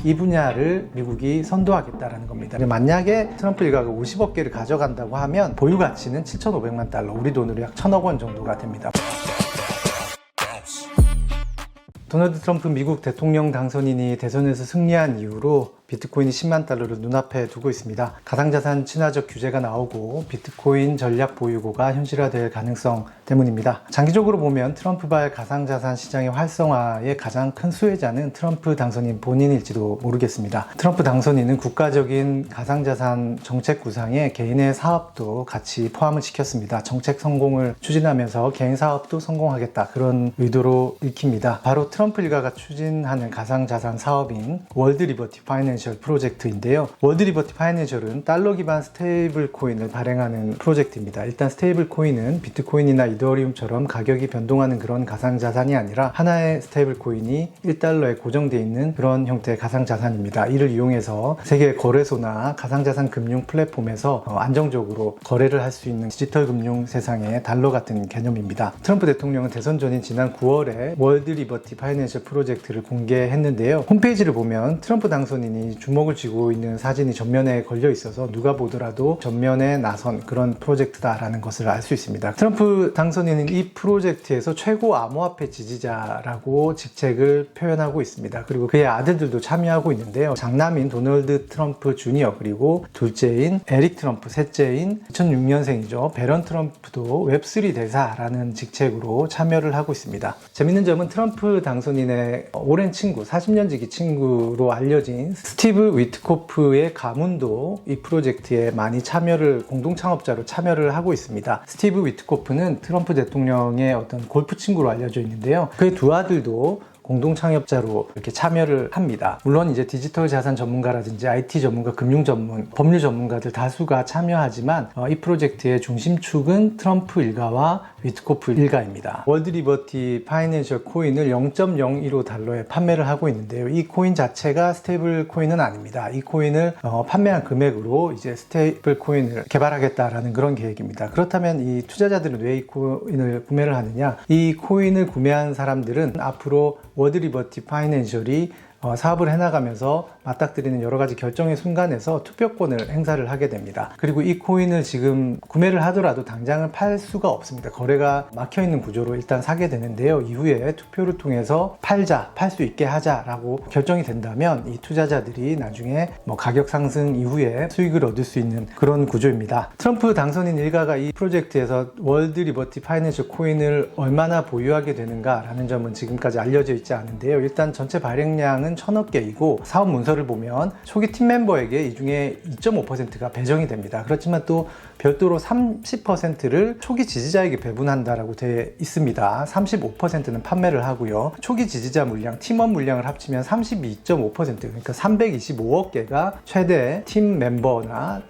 이 분야를 미국이 선도하겠다라는 겁니다. 만약에 트럼프 일가가 50억 개를 가져간다고 하면 보유 가치는 7,500만 달러, 우리 돈으로 약 1,000억 원 정도가 됩니다. 도널드 트럼프 미국 대통령 당선인이 대선에서 승리한 이후로 비트코인이 10만 달러를 눈앞에 두고 있습니다. 가상자산 친화적 규제가 나오고 비트코인 전략 보유고가 현실화될 가능성 때문입니다. 장기적으로 보면 트럼프발 가상자산 시장의 활성화의 가장 큰 수혜자는 트럼프 당선인 본인일지도 모르겠습니다. 트럼프 당선인은 국가적인 가상자산 정책 구상에 개인의 사업도 같이 포함을 시켰습니다. 정책 성공을 추진하면서 개인 사업도 성공하겠다, 그런 의도로 읽힙니다. 바로 트럼프 일가가 추진하는 가상자산 사업인 월드 리버티 파이낸셜 프로젝트인데요. 월드 리버티 파이낸셜은 달러 기반 스테이블 코인을 발행하는 프로젝트입니다. 일단 스테이블 코인은 비트코인이나 이더리움처럼 가격이 변동하는 그런 가상자산이 아니라 하나의 스테이블 코인이 1달러에 고정되어 있는 그런 형태의 가상자산입니다. 이를 이용해서 세계 거래소나 가상자산 금융 플랫폼에서 안정적으로 거래를 할 수 있는 디지털 금융 세상의 달러 같은 개념입니다. 트럼프 대통령은 대선 전인 지난 9월에 월드 리버티 파이낸셜 프로젝트를 공개했는데요. 홈페이지를 보면 트럼프 당선인이 주목을 쥐고 있는 사진이 전면에 걸려 있어서 누가 보더라도 전면에 나선 그런 프로젝트다라는 것을 알 수 있습니다. 트럼프 당선인은 이 프로젝트에서 최고 암호화폐 지지자라고 직책을 표현하고 있습니다. 그리고 그의 아들들도 참여하고 있는데요. 장남인 도널드 트럼프 주니어, 그리고 둘째인 에릭 트럼프, 셋째인 2006년생이죠. 베런 트럼프도 웹3 대사라는 직책으로 참여를 하고 있습니다. 재밌는 점은 트럼프 당선인의 오랜 친구, 40년 지기 친구로 알려진 스티브 위트코프의 가문도 이 프로젝트에 많이 공동 창업자로 참여를 하고 있습니다. 스티브 위트코프는 트럼프 대통령의 어떤 골프 친구로 알려져 있는데요. 그의 두 아들도 공동 창업자로 이렇게 참여를 합니다. 물론 이제 디지털 자산 전문가라든지 IT 전문가, 금융 전문, 법률 전문가들 다수가 참여하지만 이 프로젝트의 중심축은 트럼프 일가와 위트코프 일가입니다. 월드 리버티 파이낸셜 코인을 0.015달러에 판매를 하고 있는데요. 이 코인 자체가 스테이블 코인은 아닙니다. 이 코인을 판매한 금액으로 이제 스테이블 코인을 개발하겠다라는 그런 계획입니다. 그렇다면 이 투자자들은 왜 이 코인을 구매를 하느냐? 이 코인을 구매한 사람들은 앞으로 월드 리버티 파이낸셜이 사업을 해나가면서 맞닥뜨리는 여러 가지 결정의 순간에서 투표권을 행사를 하게 됩니다. 그리고 이 코인을 지금 구매를 하더라도 당장은 팔 수가 없습니다. 거래가 막혀있는 구조로 일단 사게 되는데요. 이후에 투표를 통해서 팔 수 있게 하자라고 결정이 된다면 이 투자자들이 나중에 가격 상승 이후에 수익을 얻을 수 있는 그런 구조입니다. 트럼프 당선인 일가가 이 프로젝트에서 월드 리버티 파이낸셜 코인을 얼마나 보유하게 되는가라는 점은 지금까지 알려져 있지 않은데요. 일단 전체 발행량은 1,000억 개이고 사업 문서를 보면 초기 팀 멤버에게 이 중에 2.5%가 배정이 됩니다. 그렇지만 또 별도로 30%를 초기 지지자에게 배분한다라고 되어 있습니다. 35%는 판매를 하고요. 초기 지지자 물량, 팀원 물량을 합치면 32.5%, 그러니까 325억 개가 최대 팀 멤버나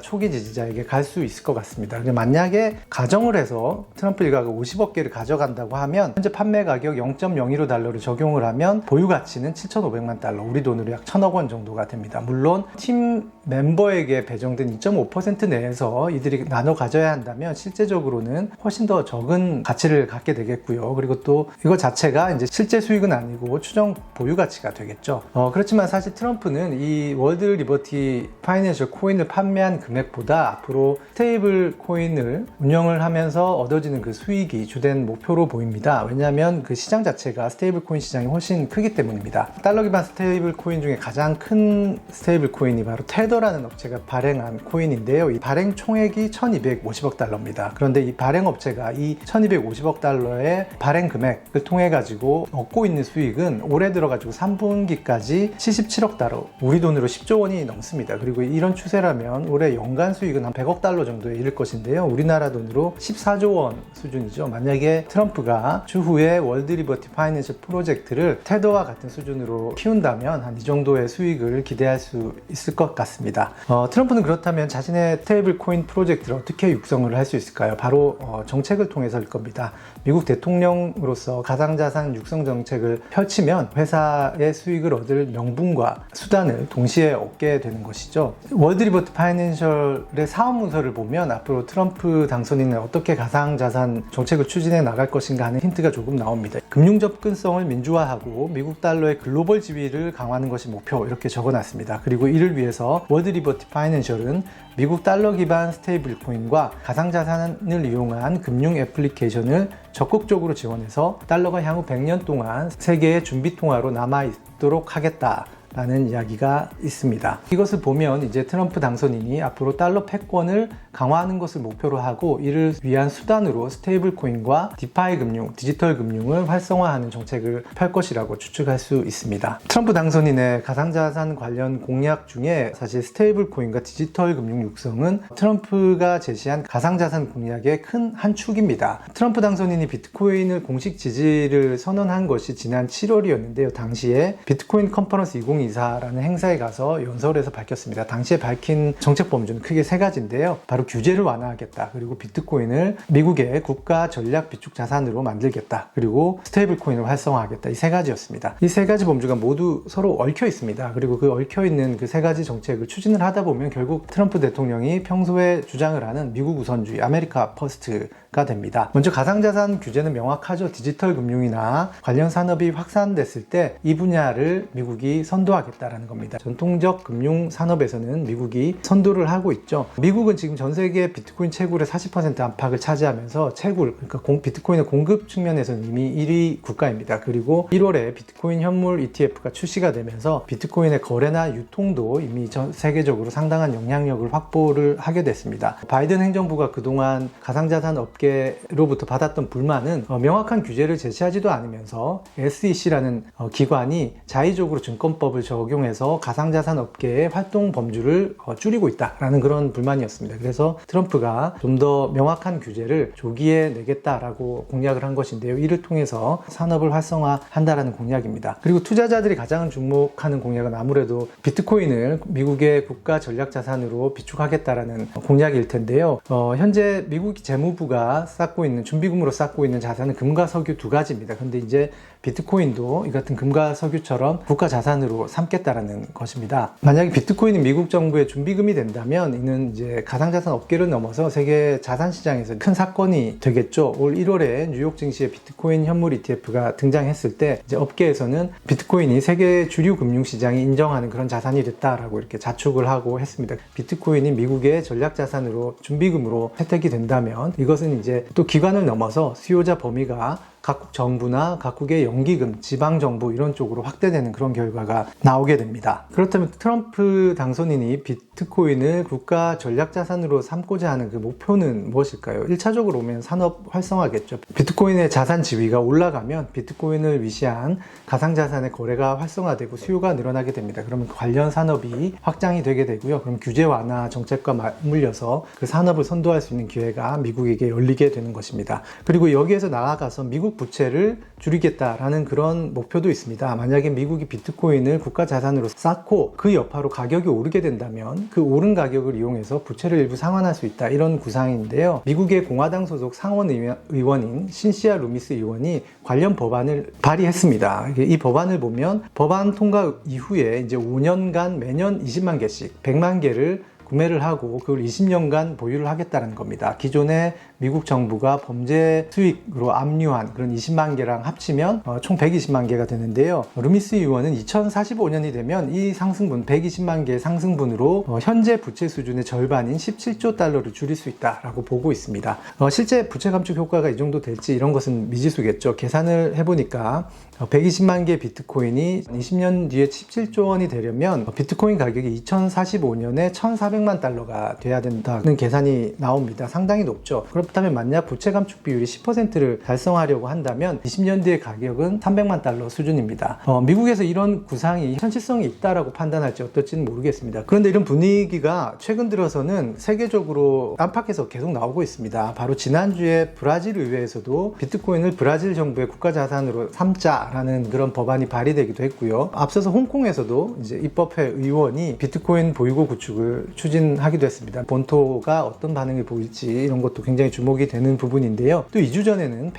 초기 지지자에게 갈 수 있을 것 같습니다. 만약에 가정을 해서 트럼프 일가가 50억 개를 가져간다고 하면 현재 판매 가격 0.015달러를 적용을 하면 보유 가치는 7,500만 달러, 우리 돈으로 약 1,000억 원 정도가 됩니다. 물론 팀 멤버에게 배정된 2.5% 내에서 이들이 나눠 가져야 한다면 실제적으로는 훨씬 더 적은 가치를 갖게 되겠고요. 그리고 또 이거 자체가 이제 실제 수익은 아니고 추정 보유 가치가 되겠죠. 그렇지만 사실 트럼프는 이 월드 리버티 파이낸셜 코인을 판매한 금액보다 앞으로 스테이블 코인을 운영을 하면서 얻어지는 그 수익이 주된 목표로 보입니다. 왜냐하면 그 시장 자체가 스테이블 코인 시장이 훨씬 크기 때문입니다. 달러 기반 스테이블 코인 중에 가장 큰 스테이블 코인이 바로 테더라는 업체가 발행한 코인인데요. 이 발행 총액이 1,250억 달러입니다. 그런데 이 발행 업체가 이 1,250억 달러의 발행 금액을 통해 가지고 얻고 있는 수익은 올해 들어가지고 3분기까지 77억 달러, 우리 돈으로 10조 원이 넘습니다. 그리고 이런 추세라면 올해 연간 수익은 한 100억 달러 정도에 이를 것인데요. 우리나라 돈으로 14조 원 수준이죠. 만약에 트럼프가 추후에 월드 리버티 파이낸셜 프로젝트를 테더와 같은 수준으로 키운다면 한 이 정도의 수익을 기대할 수 있을 것 같습니다. 트럼프는 그렇다면 자신의 스테이블 코인 프로젝트를 어떻게 육성을 할 수 있을까요? 바로 정책을 통해서일 겁니다. 미국 대통령으로서 가상자산 육성 정책을 펼치면 회사의 수익을 얻을 명분과 수단을 동시에 얻게 되는 것이죠. 월드 리버티 파이낸셜의 사업 문서를 보면 앞으로 트럼프 당선인은 어떻게 가상자산 정책을 추진해 나갈 것인가 하는 힌트가 조금 나옵니다. 금융 접근성을 민주화하고 미국 달러의 글로벌 글로벌 지위를 강화하는 것이 목표 이렇게 적어놨습니다. 그리고 이를 위해서 월드리버티 파이낸셜은 미국 달러 기반 스테이블 코인과 가상자산을 이용한 금융 애플리케이션을 적극적으로 지원해서 달러가 향후 100년 동안 세계의 준비통화로 남아있도록 하겠다 라는 이야기가 있습니다. 이것을 보면 이제 트럼프 당선인이 앞으로 달러 패권을 강화하는 것을 목표로 하고 이를 위한 수단으로 스테이블 코인과 디파이 금융, 디지털 금융을 활성화하는 정책을 펼 것이라고 추측할 수 있습니다. 트럼프 당선인의 가상자산 관련 공약 중에 사실 스테이블 코인과 디지털 금융 육성은 트럼프가 제시한 가상자산 공약의 큰 한 축입니다. 트럼프 당선인이 비트코인을 공식 지지를 선언한 것이 지난 7월이었는데요. 당시에 비트코인 컨퍼런스 2024라는 행사에 가서 연설에서 밝혔습니다. 당시에 밝힌 정책 범주는 크게 세 가지인데요. 바로 규제를 완화하겠다. 그리고 비트코인을 미국의 국가 전략 비축 자산으로 만들겠다. 그리고 스테이블 코인을 활성화하겠다. 이 세 가지였습니다. 이 세 가지 범주가 모두 서로 얽혀 있습니다. 그리고 그 얽혀 있는 그 세 가지 정책을 추진을 하다 보면 결국 트럼프 대통령이 평소에 주장을 하는 미국 우선주의, 아메리카 퍼스트가 됩니다. 먼저 가상자산 규제는 명확하죠. 디지털 금융이나 관련 산업이 확산됐을 때 이 분야를 미국이 선도하겠다라는 겁니다. 전통적 금융 산업에서는 미국이 선도를 하고 있죠. 미국은 지금 전 세계 비트코인 채굴의 40% 안팎을 차지하면서 채굴, 그러니까 비트코인의 공급 측면에서는 이미 1위 국가입니다. 그리고 1월에 비트코인 현물 ETF가 출시가 되면서 비트코인의 거래나 유통도 이미 전 세계적으로 상당한 영향력을 확보를 하게 됐습니다. 바이든 행정부가 그동안 가상자산 업계로부터 받았던 불만은 명확한 규제를 제시하지도 않으면서 SEC라는 기관이 자의적으로 증권법을 적용해서 가상자산 업계의 활동 범주를 줄이고 있다라는 그런 불만이었습니다. 그래서 트럼프가 좀 더 명확한 규제를 조기에 내겠다라고 공약을 한 것인데요. 이를 통해서 산업을 활성화한다라는 공약입니다. 그리고 투자자들이 가장 주목하는 공약은 아무래도 비트코인을 미국의 국가 전략 자산으로 비축하겠다라는 공약일 텐데요. 현재 미국 재무부가 쌓고 있는 준비금으로 쌓고 있는 자산은 금과 석유 두 가지입니다. 근데 이제 비트코인도 이 같은 금과 석유처럼 국가 자산으로 삼겠다라는 것입니다. 만약에 비트코인이 미국 정부의 준비금이 된다면 이는 이제 가상자산 업계를 넘어서 세계 자산 시장에서 큰 사건이 되겠죠. 올 1월에 뉴욕 증시에 비트코인 현물 ETF가 등장했을 때 이제 업계에서는 비트코인이 세계 주류 금융 시장이 인정하는 그런 자산이 됐다라고 이렇게 자축을 하고 했습니다. 비트코인이 미국의 전략 자산으로 준비금으로 혜택이 된다면 이것은 이제 또 기관을 넘어서 수요자 범위가 각국 정부나 각국의 연기금, 지방정부 이런 쪽으로 확대되는 그런 결과가 나오게 됩니다. 그렇다면 트럼프 당선인이 비트코인을 국가 전략자산으로 삼고자 하는 그 목표는 무엇일까요? 1차적으로 보면 산업 활성화겠죠. 비트코인의 자산 지위가 올라가면 비트코인을 위시한 가상자산의 거래가 활성화되고 수요가 늘어나게 됩니다. 그러면 관련 산업이 확장이 되게 되고요. 그럼 규제 완화 정책과 맞물려서 그 산업을 선도할 수 있는 기회가 미국에게 열리게 되는 것입니다. 그리고 여기에서 나아가서 미국 부채를 줄이겠다라는 그런 목표도 있습니다. 만약에 미국이 비트코인을 국가 자산으로 쌓고 그 여파로 가격이 오르게 된다면 그 오른 가격을 이용해서 부채를 일부 상환할 수 있다. 이런 구상인데요. 미국의 공화당 소속 상원 의원인 신시아 루미스 의원이 관련 법안을 발의했습니다. 이 법안을 보면 법안 통과 이후에 이제 5년간 매년 20만 개씩 100만 개를 구매를 하고 그걸 20년간 보유를 하겠다는 겁니다. 기존에 미국 정부가 범죄 수익으로 압류한 그런 20만 개랑 합치면 총 120만 개가 되는데요. 루미스 의원은 2045년이 되면 이 상승분 120만 개의 상승분으로 현재 부채 수준의 절반인 17조 달러를 줄일 수 있다라고 보고 있습니다. 실제 부채 감축 효과가 이 정도 될지 이런 것은 미지수겠죠. 계산을 해보니까 120만 개 비트코인이 20년 뒤에 17조 원이 되려면 비트코인 가격이 2045년에 1,400만 달러가 돼야 된다는 계산이 나옵니다. 상당히 높죠. 그렇다면 만약 부채 감축 비율이 10%를 달성하려고 한다면 20년 뒤의 가격은 300만 달러 수준입니다. 미국에서 이런 구상이 현실성이 있다라고 판단할지 어떨지는 모르겠습니다. 그런데 이런 분위기가 최근 들어서는 세계적으로 안팎에서 계속 나오고 있습니다. 바로 지난주에 브라질 의회에서도 비트코인을 브라질 정부의 국가 자산으로 삼자라는 그런 법안이 발의되기도 했고요. 앞서서 홍콩에서도 이제 입법회 의원이 비트코인 보유고 구축을 추진하기도 했습니다. 본토가 어떤 반응을 보일지 이런 것도 굉장히 주목이 되는 부분인데요. 또 2주 전에는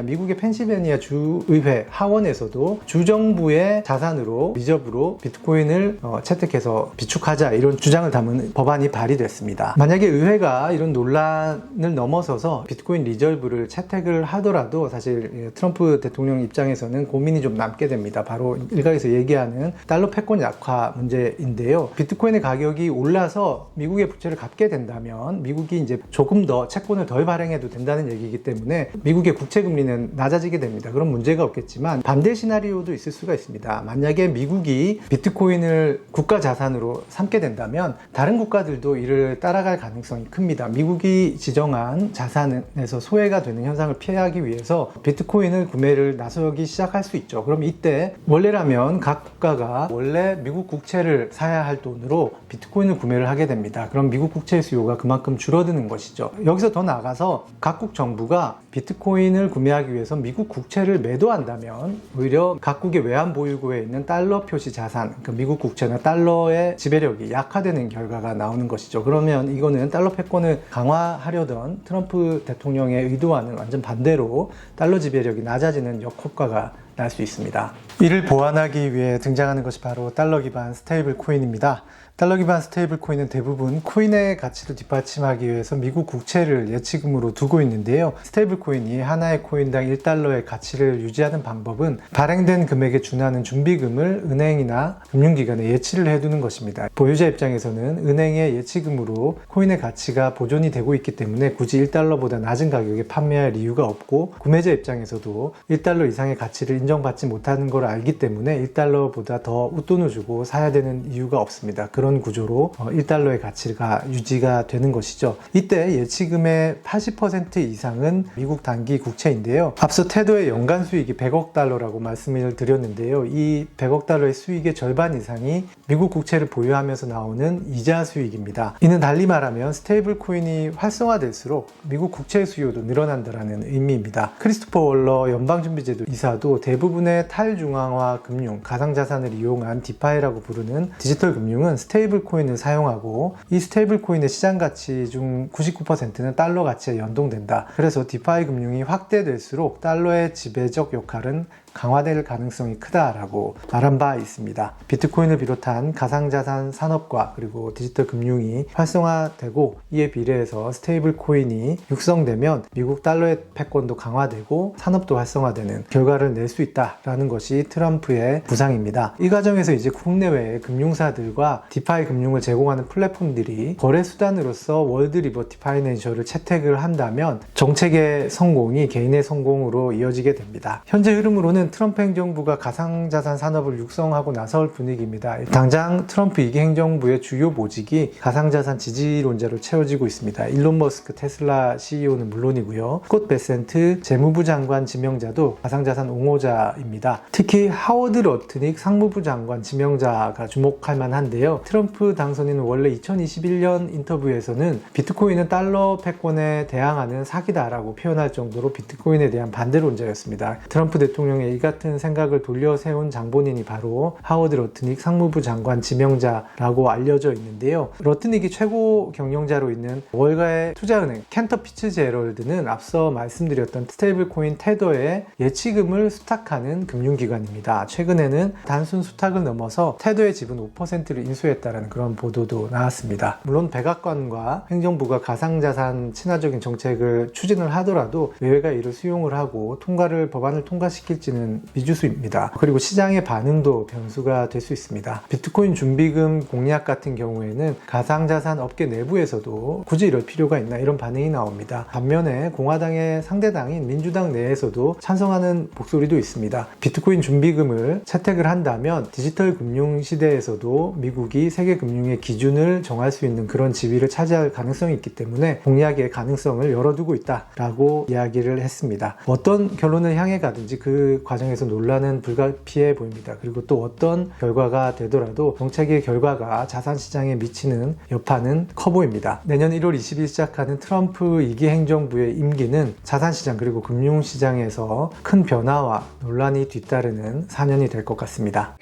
미국의 펜실베니아 주의회 하원에서도 주정부의 자산으로 리저브로 비트코인을 채택해서 비축하자 이런 주장을 담은 법안이 발의됐습니다. 만약에 의회가 이런 논란을 넘어서서 비트코인 리저브를 채택을 하더라도 사실 트럼프 대통령 입장에서는 고민이 좀 남게 됩니다. 바로 일각에서 얘기하는 달러 패권 약화 문제인데요. 비트코인의 가격이 올라서 미국의 부채를 갚게 된다면 미국이 이제 조금 더 채권을 덜 발행해도 된다는 얘기이기 때문에 미국의 국채 금리는 낮아지게 됩니다. 그런 문제가 없겠지만 반대 시나리오도 있을 수가 있습니다. 만약에 미국이 비트코인을 국가 자산으로 삼게 된다면 다른 국가들도 이를 따라갈 가능성이 큽니다. 미국이 지정한 자산에서 소외가 되는 현상을 피하기 위해서 비트코인을 구매를 나서기 시작할 수 있죠. 그럼 이때 원래라면 각 국가가 원래 미국 국채를 사야 할 돈으로 비트코인을 구매를 하게 됩니다. 그럼 미국 국채 수요가 그만큼 줄어드는 것이죠. 여기서 더 나아가서 각국 정부가 비트코인을 구매하기 위해서 미국 국채를 매도한다면 오히려 각국의 외환 보유고에 있는 달러 표시 자산, 그러니까 미국 국채나 달러의 지배력이 약화되는 결과가 나오는 것이죠. 그러면 이거는 달러 패권을 강화하려던 트럼프 대통령의 의도와는 완전 반대로 달러 지배력이 낮아지는 역효과가 날 수 있습니다. 이를 보완하기 위해 등장하는 것이 바로 달러 기반 스테이블 코인입니다. 달러 기반 스테이블 코인은 대부분 코인의 가치를 뒷받침하기 위해서 미국 국채를 예치금으로 두고 있는데요. 스테이블 코인이 하나의 코인당 1달러의 가치를 유지하는 방법은 발행된 금액에 준하는 준비금을 은행이나 금융기관에 예치를 해두는 것입니다. 보유자 입장에서는 은행의 예치금으로 코인의 가치가 보존이 되고 있기 때문에 굳이 1달러보다 낮은 가격에 판매할 이유가 없고, 구매자 입장에서도 1달러 이상의 가치를 인정받지 못하는 걸 알기 때문에 1달러보다 더 웃돈을 주고 사야 되는 이유가 없습니다. 그런 구조로 1달러의 가치가 유지가 되는 것이죠. 이때 예치금의 80% 이상은 미국 단기 국채인데요. 앞서 테더의 연간 수익이 100억 달러라고 말씀을 드렸는데요. 이 100억 달러의 수익의 절반 이상이 미국 국채를 보유하면서 나오는 이자 수익입니다. 이는 달리 말하면 스테이블 코인이 활성화될수록 미국 국채 수요도 늘어난다는 의미입니다. 크리스토퍼 월러 연방준비제도 이사도 대부분의 탈중앙화 금융, 가상자산을 이용한 디파이라고 부르는 디지털 금융은 스테이블 코인을 사용하고, 이 스테이블 코인의 시장 가치 중 99%는 달러 가치에 연동된다. 그래서 디파이 금융이 확대될수록 달러의 지배적 역할은 강화될 가능성이 크다라고 말한 바 있습니다. 비트코인을 비롯한 가상자산 산업과 그리고 디지털 금융이 활성화되고, 이에 비례해서 스테이블 코인이 육성되면 미국 달러의 패권도 강화되고 산업도 활성화되는 결과를 낼 수 있다라는 것이 트럼프의 구상입니다. 이 과정에서 이제 국내외의 금융사들과 디파이 금융을 제공하는 플랫폼들이 거래 수단으로서 월드 리버티 파이낸셜을 채택을 한다면 정책의 성공이 개인의 성공으로 이어지게 됩니다. 현재 흐름으로는 트럼프 행정부가 가상자산 산업을 육성하고 나설 분위기입니다. 당장 트럼프 2기 행정부의 주요 보직이 가상자산 지지론자로 채워지고 있습니다. 일론 머스크 테슬라 CEO는 물론이고요. 스콧 베센트 재무부 장관 지명자도 가상자산 옹호자입니다. 특히 하워드 러트닉 상무부 장관 지명자가 주목할 만한데요. 트럼프 당선인은 원래 2021년 인터뷰에서는 비트코인은 달러 패권에 대항하는 사기다라고 표현할 정도로 비트코인에 대한 반대론자였습니다. 트럼프 대통령의 이 같은 생각을 돌려 세운 장본인이 바로 하워드 러트닉 상무부 장관 지명자라고 알려져 있는데요. 러트닉이 최고 경영자로 있는 월가의 투자은행 캔터 피츠제럴드는 앞서 말씀드렸던 스테이블 코인 테더의 예치금을 수탁하는 금융기관입니다. 최근에는 단순 수탁을 넘어서 테더의 지분 5%를 인수했다는 그런 보도도 나왔습니다. 물론 백악관과 행정부가 가상자산 친화적인 정책을 추진을 하더라도 의회가 이를 수용을 하고 법안을 통과시킬지는 미지수입니다. 그리고 시장의 반응도 변수가 될 수 있습니다. 비트코인 준비금 공약 같은 경우에는 가상자산 업계 내부에서도 굳이 이럴 필요가 있나 이런 반응이 나옵니다. 반면에 공화당의 상대당인 민주당 내에서도 찬성하는 목소리도 있습니다. 비트코인 준비금을 채택을 한다면 디지털 금융 시대에서도 미국이 세계 금융의 기준을 정할 수 있는 그런 지위를 차지할 가능성이 있기 때문에 공약의 가능성을 열어두고 있다라고 이야기를 했습니다. 어떤 결론을 향해 가든지 그 과정에서 논란은 불가피해 보입니다. 그리고 또 어떤 결과가 되더라도 정책의 결과가 자산시장에 미치는 여파는 커 보입니다. 내년 1월 20일 시작하는 트럼프 2기 행정부의 임기는 자산시장 그리고 금융시장에서 큰 변화와 논란이 뒤따르는 4년이 될 것 같습니다.